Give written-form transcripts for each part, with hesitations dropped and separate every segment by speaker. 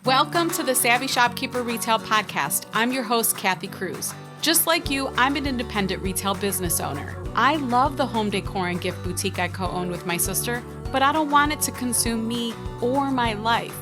Speaker 1: Welcome to the Savvy Shopkeeper Retail Podcast. I'm your host, Kathy Cruz. Just like you, I'm an independent retail business owner. I love the home decor and gift boutique I co-own with my sister, but I don't want it to consume me or my life.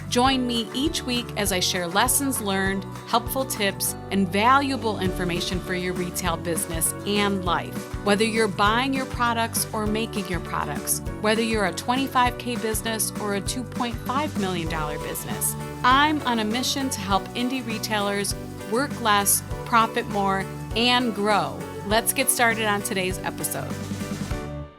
Speaker 1: Join me each week as I share lessons learned, helpful tips, and valuable information for your retail business and life. Whether you're buying your products or making your products, whether you're a $25K business or a $2.5 million business, I'm on a mission to help indie retailers work less, profit more, and grow. Let's get started on today's episode.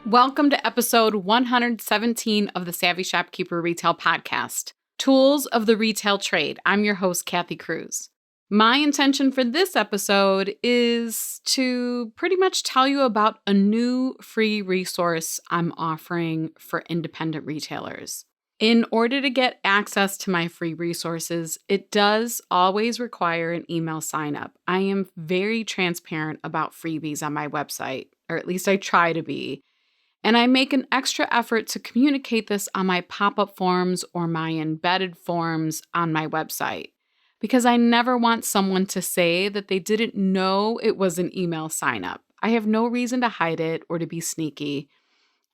Speaker 1: Welcome to episode 117 of the Savvy Shopkeeper Retail Podcast. Tools of the Retail Trade. I'm your host, Kathy Cruz. My intention for this episode is to pretty much tell you about a new free resource I'm offering for independent retailers. In order to get access to my free resources, it does always require an email sign up. I am very transparent about freebies on my website, or at least I try to be. And I make an extra effort to communicate this on my pop-up forms or my embedded forms on my website, because I never want someone to say that they didn't know it was an email sign-up. I have no reason to hide it or to be sneaky.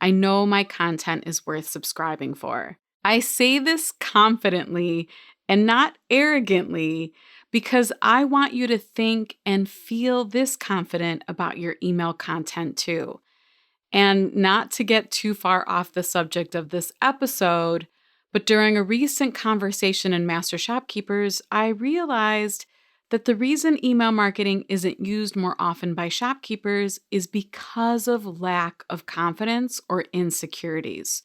Speaker 1: I know my content is worth subscribing for. I say this confidently and not arrogantly because I want you to think and feel this confident about your email content too. And not to get too far off the subject of this episode, but during a recent conversation in Master Shopkeepers, I realized that the reason email marketing isn't used more often by shopkeepers is because of lack of confidence or insecurities.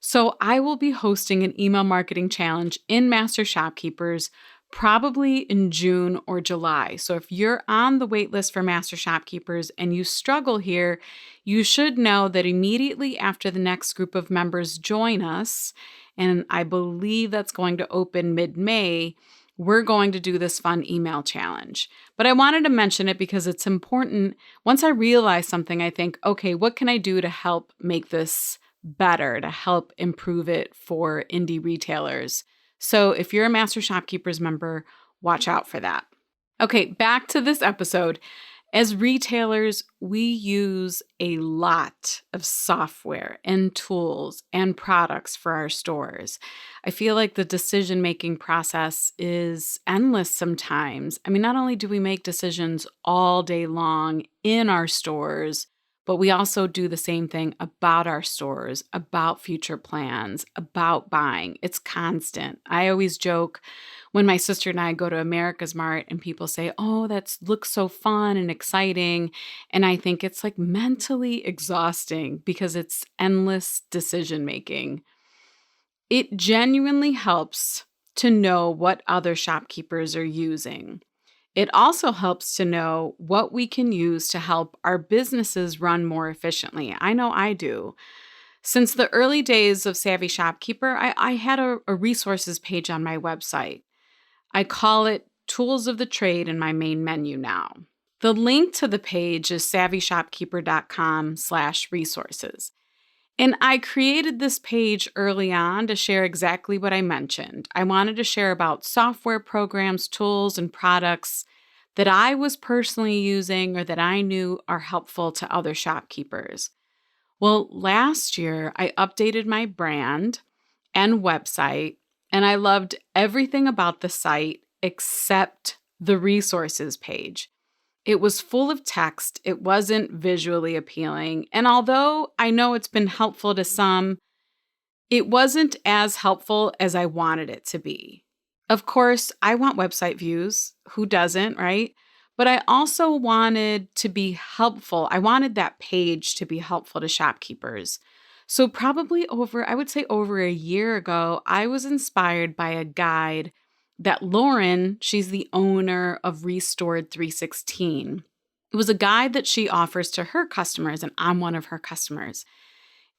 Speaker 1: So I will be hosting an email marketing challenge in Master Shopkeepers probably in June or July. So if you're on the wait list for Master Shopkeepers and you struggle here, you should know that immediately after the next group of members join us, and I believe that's going to open mid-May, we're going to do this fun email challenge. But I wanted to mention it because it's important. Once I realize something, I think, okay, what can I do to help make this better, to help improve it for indie retailers? So if you're a Master Shopkeepers member, watch out for that. Okay, back to this episode. As retailers, we use a lot of software and tools and products for our stores. I feel like the decision-making process is endless sometimes. I mean, not only do we make decisions all day long in our stores, but we also do the same thing about our stores, about future plans, about buying. It's constant. I always joke when my sister and I go to America's Mart and people say, oh, that looks so fun and exciting. And I think it's like mentally exhausting because it's endless decision making. It genuinely helps to know what other shopkeepers are using. It also helps to know what we can use to help our businesses run more efficiently. I know I do. Since the early days of Savvy Shopkeeper, I had a resources page on my website. I call it Tools of the Trade in my main menu now. The link to the page is savvyshopkeeper.com/resources. And I created this page early on to share exactly what I mentioned. I wanted to share about software programs, tools, and products that I was personally using or that I knew are helpful to other shopkeepers. Well, last year, I updated my brand and website, and I loved everything about the site except the resources page. It was full of text. It wasn't visually appealing. And although I know it's been helpful to some, it wasn't as helpful as I wanted it to be. Of course, I want website views. Who doesn't, right? But I also wanted to be helpful. I wanted that page to be helpful to shopkeepers. So probably over a year ago, I was inspired by a guide that Lauren, she's the owner of Restored 316. It was a guide that she offers to her customers, and I'm one of her customers.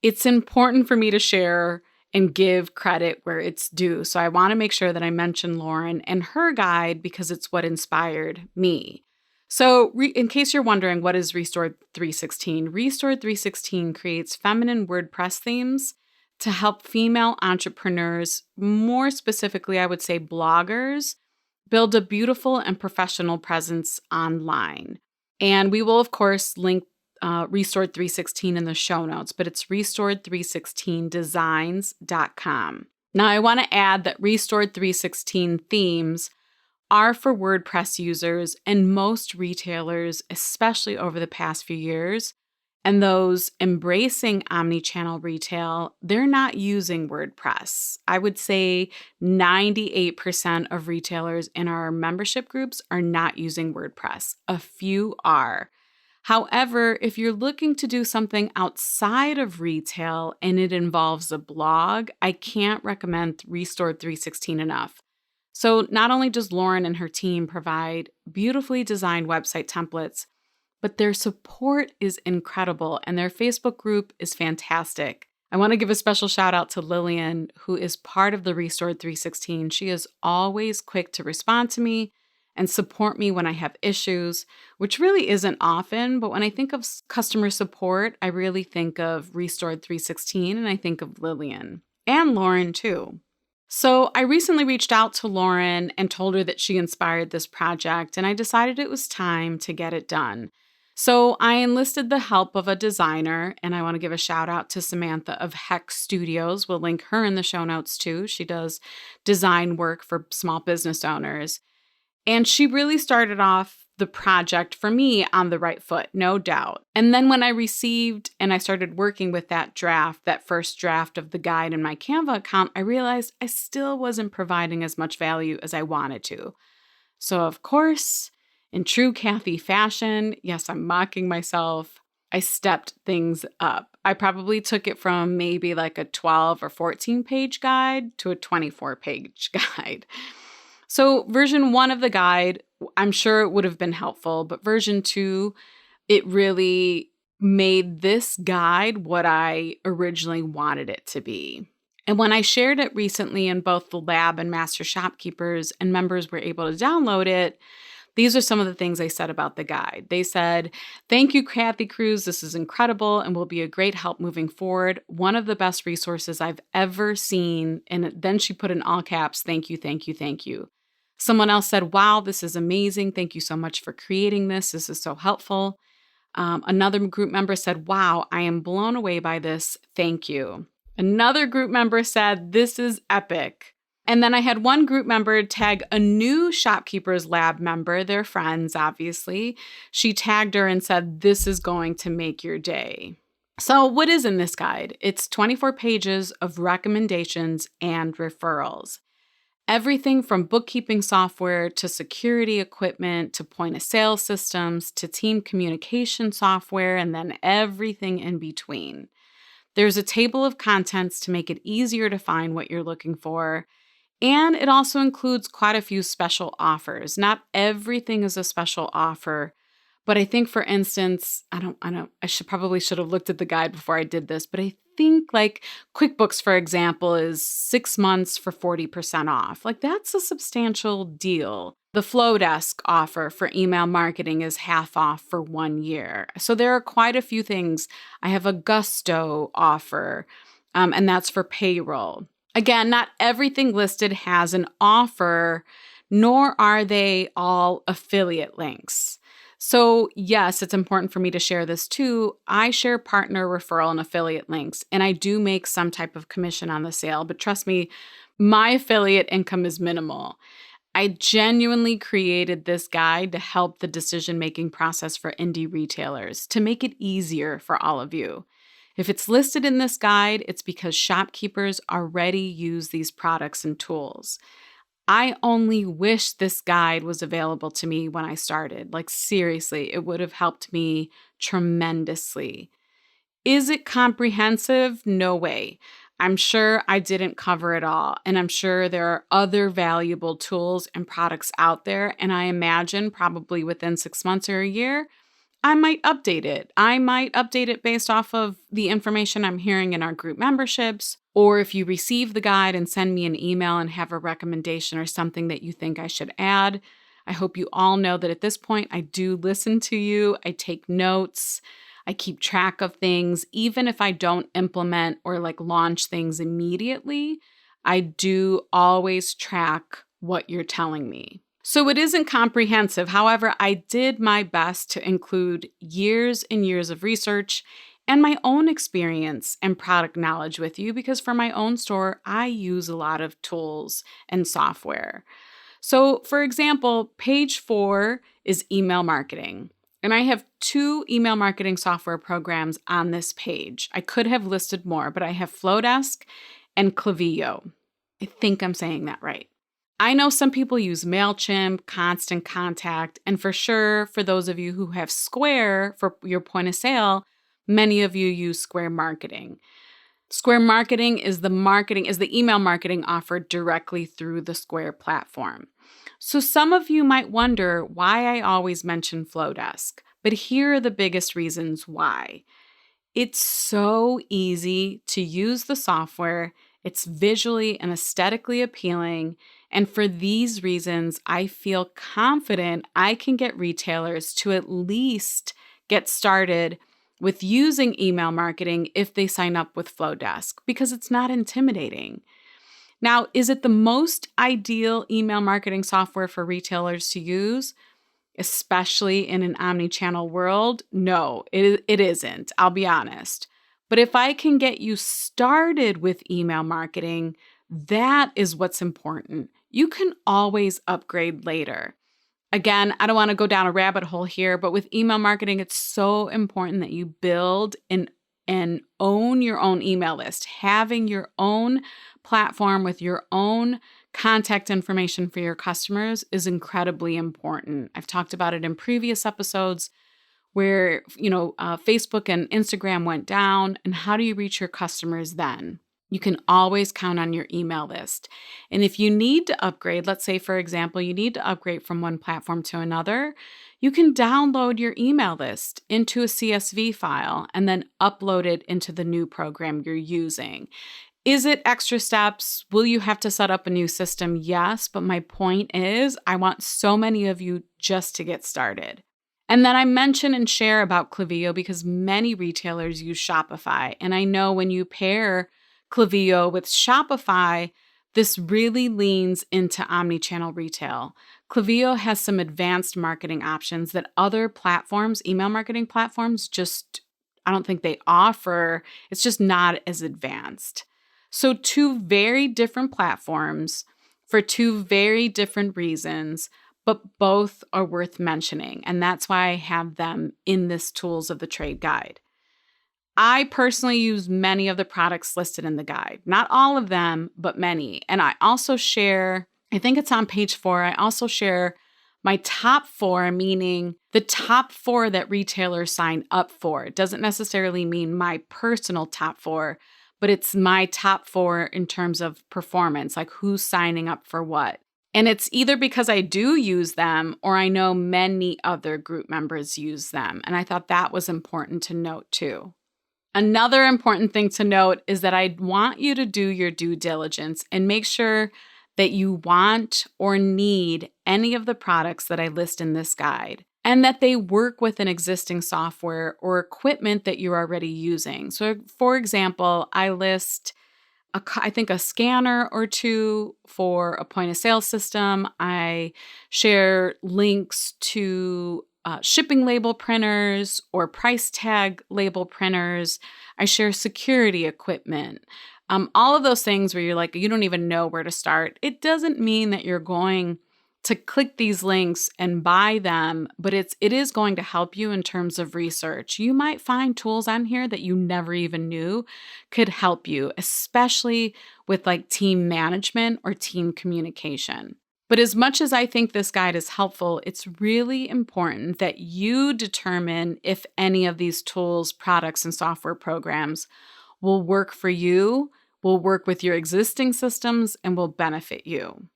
Speaker 1: It's important for me to share and give credit where it's due. So I want to make sure that I mention Lauren and her guide because it's what inspired me. So in case you're wondering, what is Restored 316? Restored 316 creates feminine WordPress themes to help female entrepreneurs, more specifically, I would say bloggers, build a beautiful and professional presence online. And we will, of course, link Restored 316 in the show notes, but it's restored316designs.com. Now, I want to add that Restored 316 themes are for WordPress users and most retailers, especially over the past few years. And those embracing omnichannel retail, they're not using WordPress. I would say 98% of retailers in our membership groups are not using WordPress. A few are. However, if you're looking to do something outside of retail and it involves a blog, I can't recommend Restored 316 enough. So not only does Lauren and her team provide beautifully designed website templates, but their support is incredible and their Facebook group is fantastic. I want to give a special shout out to Lillian, who is part of the Restored 316. She is always quick to respond to me and support me when I have issues, which really isn't often. But when I think of customer support, I really think of Restored 316 and I think of Lillian and Lauren too. So I recently reached out to Lauren and told her that she inspired this project, and I decided it was time to get it done. So I enlisted the help of a designer, and I want to give a shout out to Samantha of Hex Studios. We'll link her in the show notes too. She does design work for small business owners. And she really started off the project for me on the right foot, no doubt. And then when I received and I started working with that first draft of the guide in my Canva account, I realized I still wasn't providing as much value as I wanted to. So of course, in true Kathy fashion, yes, I'm mocking myself, I stepped things up. I probably took it from maybe like a 12 or 14 page guide to a 24 page guide. So version 1 of the guide, I'm sure it would have been helpful, but version 2, it really made this guide what I originally wanted it to be. And when I shared it recently in both the lab and Master Shopkeepers and members were able to download it, these are some of the things they said about the guide. They said, "Thank you, Kathy Cruz. This is incredible and will be a great help moving forward. One of the best resources I've ever seen." And then she put in all caps, "Thank you, thank you, thank you." Someone else said, "Wow, this is amazing. Thank you so much for creating this. This is so helpful." Another group member said, "Wow, I am blown away by this. Thank you." Another group member said, "This is epic." And then I had one group member tag a new Shopkeepers Lab member, their friends, obviously. She tagged her and said, "This is going to make your day." So what is in this guide? It's 24 pages of recommendations and referrals. Everything from bookkeeping software to security equipment to point-of-sale systems to team communication software, and then everything in between. There's a table of contents to make it easier to find what you're looking for. And it also includes quite a few special offers. Not everything is a special offer, but I think, for instance, I should have looked at the guide before I did this, but I think like QuickBooks, for example, is 6 months for 40% off. Like that's a substantial deal. The Flowdesk offer for email marketing is half off for 1 year. So there are quite a few things. I have a Gusto offer, and that's for payroll. Again, not everything listed has an offer, nor are they all affiliate links. So yes, it's important for me to share this too. I share partner, referral, and affiliate links, and I do make some type of commission on the sale, but trust me, my affiliate income is minimal. I genuinely created this guide to help the decision-making process for indie retailers, to make it easier for all of you. If it's listed in this guide, it's because shopkeepers already use these products and tools. I only wish this guide was available to me when I started. Like seriously, it would have helped me tremendously. Is it comprehensive? No way. I'm sure I didn't cover it all, and I'm sure there are other valuable tools and products out there, and I imagine probably within 6 months or a year, I might update it. I might update it based off of the information I'm hearing in our group memberships, or if you receive the guide and send me an email and have a recommendation or something that you think I should add. I hope you all know that at this point, I do listen to you. I take notes. I keep track of things. Even if I don't implement or launch things immediately, I do always track what you're telling me. So it isn't comprehensive. However, I did my best to include years and years of research and my own experience and product knowledge with you, because for my own store, I use a lot of tools and software. So, for example, page 4 is email marketing. And I have 2 email marketing software programs on this page. I could have listed more, but I have Flowdesk and Klaviyo. I think I'm saying that right. I know some people use MailChimp, Constant Contact, and for sure, for those of you who have Square for your point of sale, many of you use Square Marketing. Square Marketing is the email marketing offered directly through the Square platform. So some of you might wonder why I always mention Flowdesk, but here are the biggest reasons why. It's so easy to use the software. It's visually and aesthetically appealing. And for these reasons, I feel confident I can get retailers to at least get started with using email marketing if they sign up with Flowdesk, because it's not intimidating. Now, is it the most ideal email marketing software for retailers to use, especially in an omnichannel world? No, it isn't. I'll be honest. But if I can get you started with email marketing, that is what's important. You can always upgrade later. Again, I don't want to go down a rabbit hole here, but with email marketing, it's so important that you build and own your own email list. Having your own platform with your own contact information for your customers is incredibly important. I've talked about it in previous episodes where, Facebook and Instagram went down, and how do you reach your customers then? You can always count on your email list. And if you need to upgrade, let's say, for example, you need to upgrade from one platform to another, you can download your email list into a CSV file and then upload it into the new program you're using. Is it extra steps? Will you have to set up a new system? Yes, but my point is I want so many of you just to get started. And then I mention and share about Klaviyo because many retailers use Shopify. And I know when you pair Klaviyo with Shopify, this really leans into omnichannel retail. Klaviyo has some advanced marketing options that other platforms, email marketing platforms, I don't think they offer. It's just not as advanced. So 2 very different platforms for 2 very different reasons, but both are worth mentioning. And that's why I have them in this Tools of the Trade guide. I personally use many of the products listed in the guide. Not all of them, but many. And I also share, I think it's on page 4, I also share my top 4, meaning the top 4 that retailers sign up for. It doesn't necessarily mean my personal top 4, but it's my top 4 in terms of performance, like who's signing up for what. And it's either because I do use them or I know many other group members use them. And I thought that was important to note too. Another important thing to note is that I want you to do your due diligence and make sure that you want or need any of the products that I list in this guide, and that they work with an existing software or equipment that you're already using. So, for example, I list I think a scanner or 2 for a point of sale system. I share links to shipping label printers or price tag label printers. I share security equipment. All of those things where you're like, you don't even know where to start. It doesn't mean that you're going to click these links and buy them, but it is going to help you in terms of research. You might find tools on here that you never even knew could help you, especially with team management or team communication. But as much as I think this guide is helpful, it's really important that you determine if any of these tools, products, and software programs will work for you, will work with your existing systems, and will benefit you.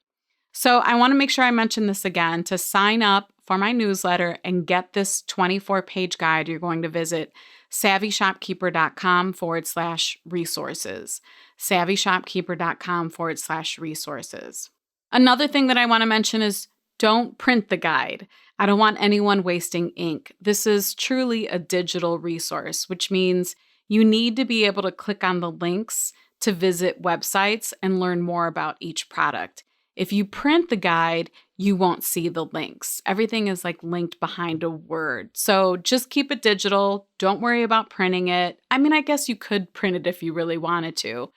Speaker 1: So I want to make sure I mention this again. To sign up for my newsletter and get this 24-page guide, you're going to visit savvyshopkeeper.com/resources. savvyshopkeeper.com/resources. Another thing that I want to mention is don't print the guide. I don't want anyone wasting ink. This is truly a digital resource, which means you need to be able to click on the links to visit websites and learn more about each product. If you print the guide, you won't see the links. Everything is like linked behind a word. So just keep it digital. Don't worry about printing it. I mean, I guess you could print it if you really wanted to,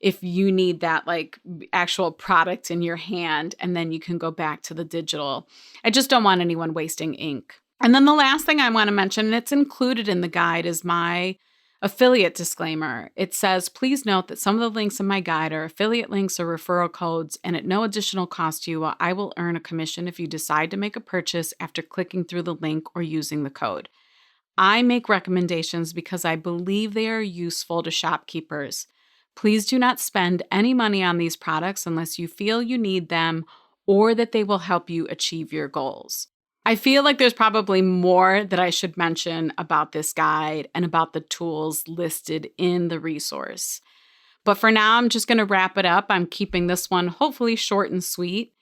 Speaker 1: if you need that like actual product in your hand, and then you can go back to the digital. I just don't want anyone wasting ink. And then the last thing I want to mention, and it's included in the guide, is my affiliate disclaimer. It says, please note that some of the links in my guide are affiliate links or referral codes, and at no additional cost to you, I will earn a commission if you decide to make a purchase after clicking through the link or using the code. I make recommendations because I believe they are useful to shopkeepers. Please do not spend any money on these products unless you feel you need them or that they will help you achieve your goals. I feel like there's probably more that I should mention about this guide and about the tools listed in the resource. But for now, I'm just going to wrap it up. I'm keeping this one hopefully short and sweet.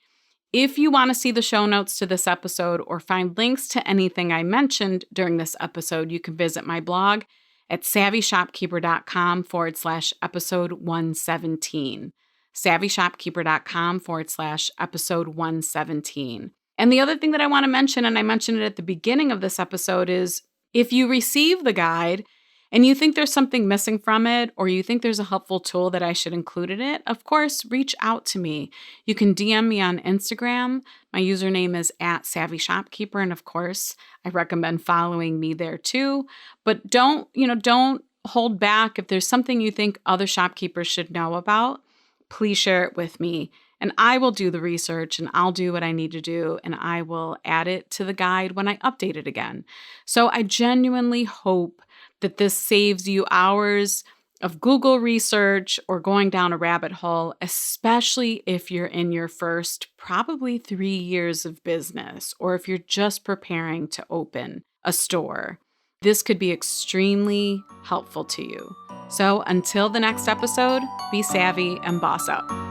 Speaker 1: If you want to see the show notes to this episode or find links to anything I mentioned during this episode, you can visit my blog at savvyshopkeeper.com/episode 117. savvyshopkeeper.com/episode 117. And the other thing that I want to mention, and I mentioned it at the beginning of this episode, is if you receive the guide and you think there's something missing from it, or you think there's a helpful tool that I should include in it, of course, reach out to me. You can DM me on Instagram. My username is @savvyshopkeeper. And of course, I recommend following me there too. But don't hold back. If there's something you think other shopkeepers should know about, please share it with me. And I will do the research, and I'll do what I need to do, and I will add it to the guide when I update it again. So I genuinely hope that this saves you hours of Google research or going down a rabbit hole, especially if you're in your first probably 3 years of business, or if you're just preparing to open a store. This could be extremely helpful to you. So until the next episode, be savvy and boss up.